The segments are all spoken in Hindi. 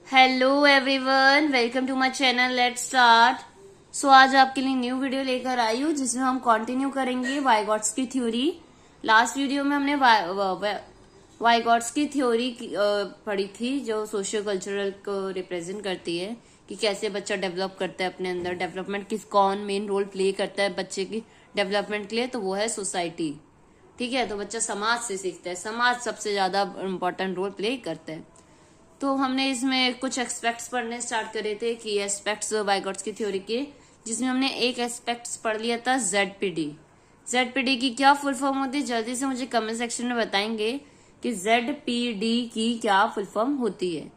Hello everyone, welcome to my channel. Let's start. So आज आपके लिए न्यू वीडियो लेकर आई हूँ जिसमें हम कंटिन्यू करेंगे वाइगॉट्स की थ्योरी। लास्ट वीडियो में हमने वाइगॉट्स की थ्योरी पढ़ी थी जो सोशियो कल्चरल को रिप्रेजेंट करती है कि कैसे बच्चा डेवलप करता है अपने अंदर। डेवलपमेंट कौन मेन रोल प्ले करता है बच्चे की डेवलपमेंट के लिए, तो वो है सोसाइटी। ठीक है, तो बच्चा समाज से सीखता है, समाज सबसे ज्यादा इम्पोर्टेंट रोल प्ले करता है। तो हमने इसमें कुछ एस्पेक्ट्स पढ़ने स्टार्ट करे थे कि एस्पेक्ट्स वाइगॉट्स की थ्योरी के, जिसमें हमने एक एस्पेक्ट्स पढ़ लिया था जेडपीडी। जेडपीडी की क्या फुल फॉर्म होती है, जल्दी से मुझे कमेंट सेक्शन में बताएंगे कि जेडपीडी की क्या फुल फॉर्म होती है।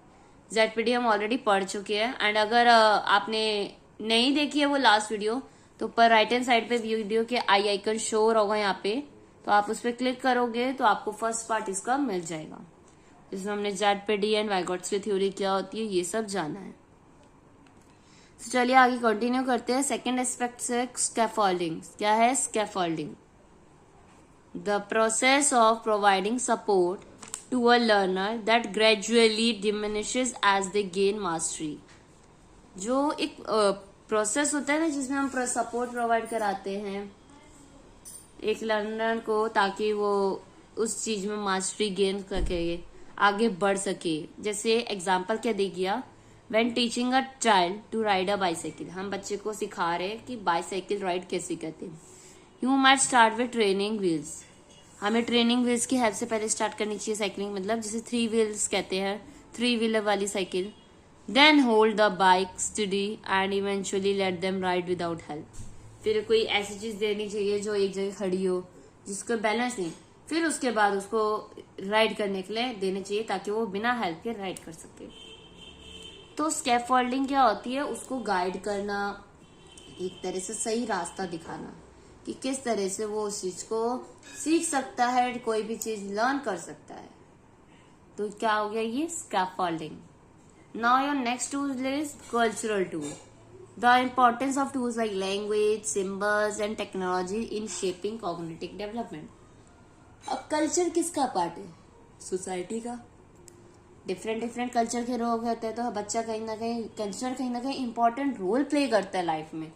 जेडपीडी हम ऑलरेडी पढ़ चुके हैं, एंड अगर आपने नहीं देखी है वो लास्ट वीडियो, तो ऊपर राइट हैंड साइड पे वीडियो के आई आइकन शो होगा यहाँ पे, तो आप उस पर क्लिक करोगे तो आपको फर्स्ट पार्ट इसका मिल जाएगा, जिसमें हमने जेडपीडी एंड वाइगॉट्स की थ्योरी क्या होती है ये सब जाना है। तो चलिए आगे कंटिन्यू करते हैं। सेकेंड एस्पेक्ट से स्कैफोल्डिंग। क्या है scaffolding? The process of providing support to a learner that gradually diminishes as they gain mastery. जो एक प्रोसेस होता है ना जिसमें हम सपोर्ट प्रोवाइड कराते हैं एक लर्नर को, ताकि वो उस चीज में मास्टरी गेन करके आगे बढ़ सके। जैसे एग्जाम्पल क्या दे गया, when teaching a child to ride a bicycle. हम बच्चे को सिखा रहे हैं कि बाइसाइकिल राइड कैसे करते हैं। You might start with training wheels. हमें ट्रेनिंग व्हील्स की हेल्प से पहले स्टार्ट करनी चाहिए साइकिलिंग, मतलब जिसे 3 व्हील्स कहते हैं, 3 व्हीलर वाली cycle. Then hold the bike steady and eventually let them ride without help. फिर कोई ऐसी चीज देनी चाहिए जो एक जगह खड़ी हो, जिसको बैलेंस नहीं, फिर उसके बाद उसको राइड करने के लिए देने चाहिए ताकि वो बिना हेल्प के राइड कर सके। तो स्कैफोल्डिंग क्या होती है, उसको गाइड करना, एक तरह से सही रास्ता दिखाना कि किस तरह से वो उस चीज को सीख सकता है, कोई भी चीज लर्न कर सकता है। तो क्या हो गया ये scaffolding. Now your next tool is cultural tool. The importance of tools like language, symbols and technology in shaping cognitive development. अब कल्चर किसका पार्ट है? सोसाइटी का। डिफरेंट कल्चर के लोग होते हैं, तो बच्चा कहीं ना कहीं इंपॉर्टेंट रोल प्ले करता है लाइफ में।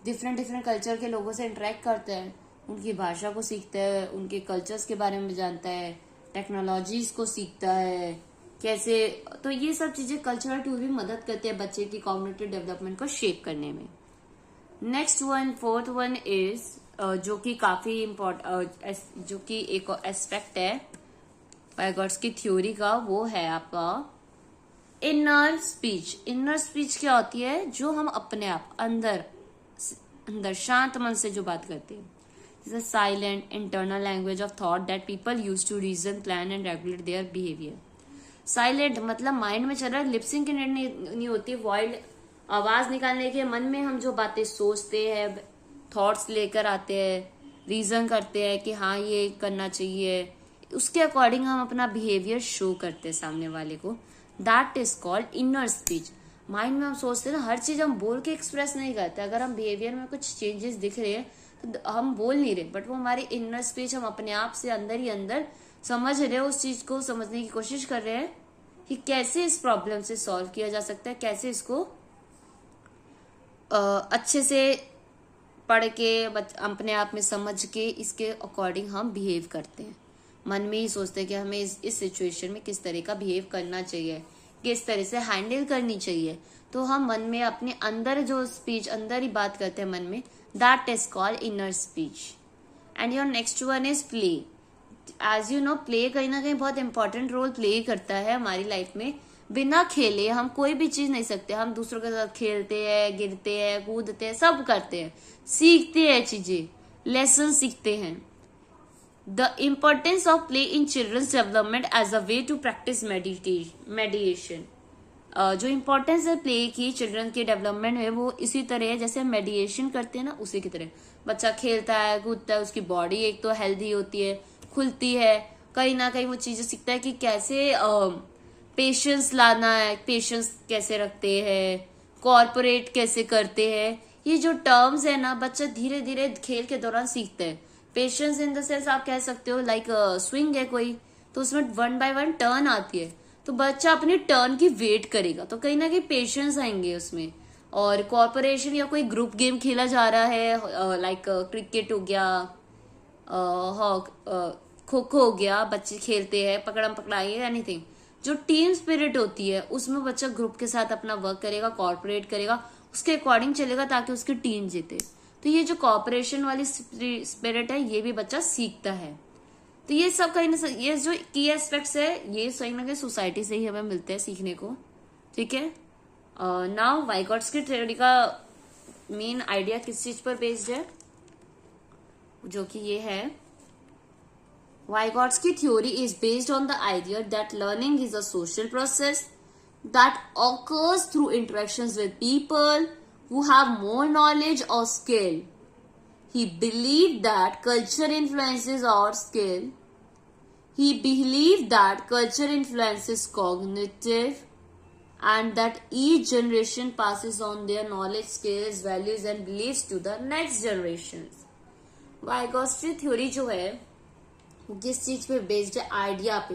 डिफरेंट कल्चर के लोगों से इंटरेक्ट करता है, उनकी भाषा को सीखता है, उनके कल्चर्स के बारे में जानता है, टेक्नोलॉजीज को सीखता है कैसे। तो ये सब चीजें कल्चरल टूल भी मदद करते हैं बच्चे की कॉग्निटिव डेवलपमेंट को शेप करने में। Next one, fourth one is जो कि काफी इम्पोर्टेंट, जो कि एक एस्पेक्ट है वाइगॉट्स की थ्योरी का, वो है आपका इनर स्पीच। इनर स्पीच क्या होती है? जो हम अपने आप अंदर शांत मन से जो बात करते हैं, जैसे silent internal language of thought that people use to reason, plan and regulate their behaviour. Silent मतलब माइंड में चल रहा है, लिपसिंग की नहीं होती, वॉइड आवाज निकालने के मन में हम जो बातें सोचते हैं, थॉट्स लेकर आते हैं, रीजन करते हैं कि हाँ ये करना चाहिए, उसके अकॉर्डिंग हम अपना बिहेवियर शो करते हैं सामने वाले को। That is called inner speech. Mind में हम सोचते हैं ना, हर चीज हम बोल के एक्सप्रेस नहीं करते। अगर हम बिहेवियर में कुछ चेंजेस दिख रहे हैं तो हम बोल नहीं रहे, बट वो हमारी इनर स्पीच, हम अपने आप से अंदर ही अंदर समझ रहे हैं, उस चीज को समझने की कोशिश कर रहे हैं कि कैसे इस प्रॉब्लम से सॉल्व किया जा सकता है, कैसे इसको अच्छे से पढ़ के अपने आप में समझ के इसके अकॉर्डिंग हम बिहेव करते हैं। मन में ही सोचते हैं कि हमें इस सिचुएशन में किस तरह का बिहेव करना चाहिए, किस तरह से हैंडल करनी चाहिए। तो हम मन में अपने अंदर जो स्पीच, अंदर ही बात करते हैं मन में, that is called inner speech. And your next one is play. As you know, play कहीं ना कहीं बहुत इंपॉर्टेंट रोल प्ले करता है हमारी लाइफ में। बिना खेले हम कोई भी चीज नहीं सकते। हम दूसरों के साथ खेलते हैं, गिरते हैं, कूदते हैं, सब करते हैं, सीखते हैं चीजें, लेसन सीखते हैं। The importance of play in children's development as a way to practise mediation. जो इम्पोर्टेंस है प्ले की चिल्ड्रन के डेवलपमेंट में, वो इसी तरह है जैसे हम मेडिएशन करते हैं ना, उसी की तरह। बच्चा खेलता है, कूदता है, उसकी बॉडी एक तो हेल्दी होती है, खुलती है, कहीं ना कहीं वो चीजें सीखता है कि कैसे पेशेंस लाना है, पेशेंस कैसे रखते हैं, कॉर्पोरेट कैसे करते हैं। ये जो टर्म्स है ना, बच्चा धीरे धीरे खेल के दौरान सीखता है। पेशेंस इन द सेंस आप कह सकते हो लाइक स्विंग है कोई, तो उसमें 1 बाय 1 टर्न आती है, तो बच्चा अपनी टर्न की वेट करेगा, तो कहीं ना कहीं पेशेंस आएंगे उसमें। और कॉर्पोरेशन या कोई ग्रुप गेम खेला जा रहा है, लाइक क्रिकेट हो गया, खो खो हो गया, बच्चे खेलते हैं, पकड़म पकड़ाई, एनीथिंग, जो टीम स्पिरिट होती है उसमें बच्चा ग्रुप के साथ अपना वर्क करेगा, कॉर्पोरेट करेगा, उसके अकॉर्डिंग चलेगा ताकि उसकी टीम जीते। तो ये जो कॉर्पोरेशन वाली स्पिरिट है ये भी बच्चा सीखता है। तो ये सब कहीं ना, ये जो की एस्पेक्ट्स है ये सही ना कहीं सोसाइटी से ही हमें मिलते हैं सीखने को। ठीक है, नाउ वाइगॉट्स्की थ्योरी का मेन आइडिया किस चीज पर बेस्ड है, जो कि ये है, Vygotsky theory is based on the idea that learning is a social process that occurs through interactions with people who have more knowledge or skill. He believed that culture influences our skill. He believed that culture influences cognitive and that each generation passes on their knowledge, skills, values and beliefs to the next generations. Vygotsky theory जो है वो किस चीज पे बेस्ड है, आइडिया पे,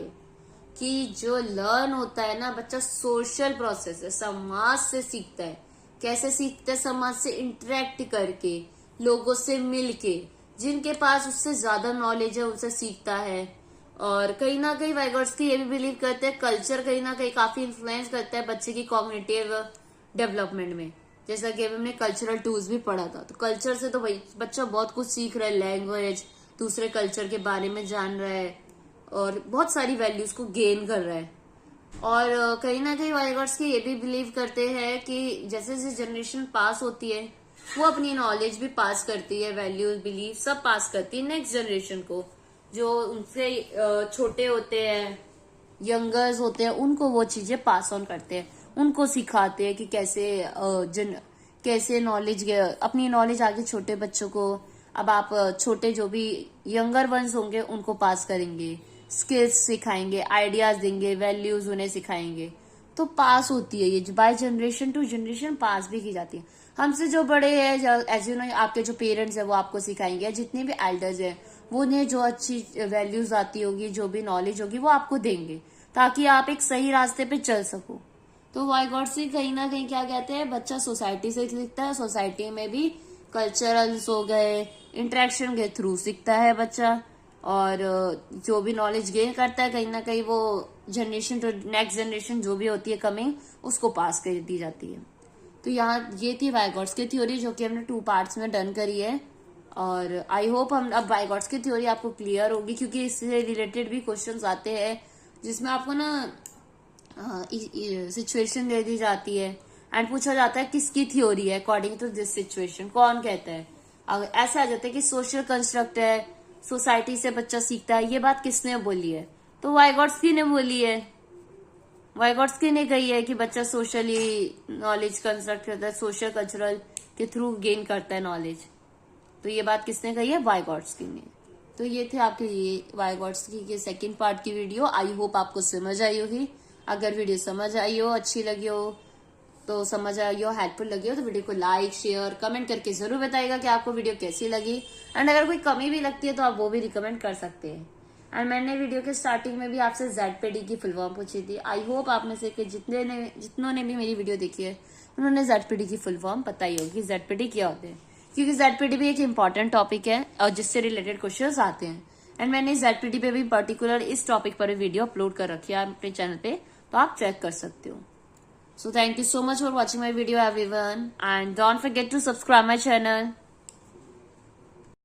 कि जो लर्न होता है ना बच्चा सोशल प्रोसेस है, समाज से सीखता है। कैसे सीखता है? समाज से इंटरेक्ट करके, लोगों से मिलके, जिनके पास उससे ज्यादा नॉलेज है उनसे सीखता है। और कहीं ना कहीं वाइगोट्स्की ये भी बिलीव करते हैं कल्चर कहीं ना कहीं काफी इन्फ्लुएंस करता है बच्चे की कॉग्निटिव डेवलपमेंट में। जैसा कि अभी हमने कल्चरल टूल्स भी पढ़ा था, तो कल्चर से तो भाई बच्चा बहुत कुछ सीख रहा है, लैंग्वेज, दूसरे कल्चर के बारे में जान रहा है और बहुत सारी वैल्यूज को गेन कर रहा है। और कहीं ना कहीं वाइगोट्स्की ये भी बिलीव करते हैं कि जैसे जैसे जनरेशन पास होती है वो अपनी नॉलेज भी पास करती है, वैल्यूज, बिलीफ सब पास करती है नेक्स्ट जनरेशन को। जो उनसे छोटे होते हैं, यंगर्स होते हैं, उनको वो चीजें पास ऑन करते हैं, उनको सिखाते हैं कि कैसे नॉलेज, अपनी नॉलेज आगे छोटे बच्चों को, अब आप छोटे जो भी यंगर वंस होंगे उनको पास करेंगे, स्किल्स सिखाएंगे, आइडियाज देंगे, वैल्यूज उन्हें सिखाएंगे, तो पास होती है ये बाय जनरेशन टू जनरेशन, पास भी की जाती है। हमसे जो बड़े हैं, एज यू नो, आपके जो पेरेंट्स है वो आपको सिखाएंगे, जितने भी एल्डर्स हैं वो उन्हें जो अच्छी वैल्यूज आती होगी, जो भी नॉलेज होगी वो आपको देंगे ताकि आप एक सही रास्ते पे चल सको। तो वाइगोट्स्की कहीं ना कहीं क्या कहते हैं, बच्चा सोसाइटी से सीखता है, सोसाइटी में भी कल्चरल्स हो गए, इंटरेक्शन के थ्रू सीखता है बच्चा, और जो भी नॉलेज गेन करता है कहीं ना कहीं वो जनरेशन टू नेक्स्ट जनरेशन जो भी होती है कमिंग, उसको पास कर दी जाती है। तो यहाँ ये थी वाइगोट्स्की थ्योरी जो कि हमने 2 पार्ट्स में डन करी है। और आई होप हम अब वाइगोट्स्की थ्योरी आपको क्लियर होगी, क्योंकि इससे रिलेटेड भी क्वेश्चंस आते हैं जिसमें आपको ना सिचुएशन दे दी जाती है एंड पूछा जाता है किसकी थ्योरी है अकॉर्डिंग टू दिस सिचुएशन, कौन कहता है। अगर ऐसा आ जाता है कि सोशल कंस्ट्रक्ट है, सोसाइटी से बच्चा सीखता है, ये बात किसने बोली है? तो वाइगोट्स्की ने बोली है। वाइगोट्स्की ने कही है कि बच्चा सोशली नॉलेज कंस्ट्रक्ट करता है, सोशल कल्चरल के थ्रू गेन करता है नॉलेज। तो ये बात किसने कही है? वाइगोट्स्की ने। तो ये थे आपके लिए वाइगोट्स्की के सेकंड पार्ट की वीडियो। आई होप आपको समझ आई होगी। अगर वीडियो समझ आई हो, अच्छी लगी हो, तो समझ आई हो, हेल्पफुल लगी हो, तो वीडियो को लाइक, शेयर, कमेंट करके जरूर बताइएगा कि आपको वीडियो कैसी लगी। एंड अगर कोई कमी भी लगती है तो आप वो भी रिकमेंड कर सकते हैं। एंड मैंने वीडियो के स्टार्टिंग में भी आपसे ZPD की फुल फॉर्म पूछी थी। आई होप आप में से जितनों ने भी मेरी वीडियो देखी है उन्होंने ZPD की फुल फॉर्म पता ही होगी ZPD क्या होते हैं, क्योंकि ZPD भी एक इम्पॉर्टेंट टॉपिक है और जिससे रिलेटेड क्वेश्चंस आते हैं। एंड मैंने ZPD पे भी पर्टिकुलर इस टॉपिक पर वीडियो अपलोड कर रखी है अपने चैनल पे, तो आप चेक कर सकते हो। So thank you so much for watching my video everyone, and don't forget to subscribe my channel.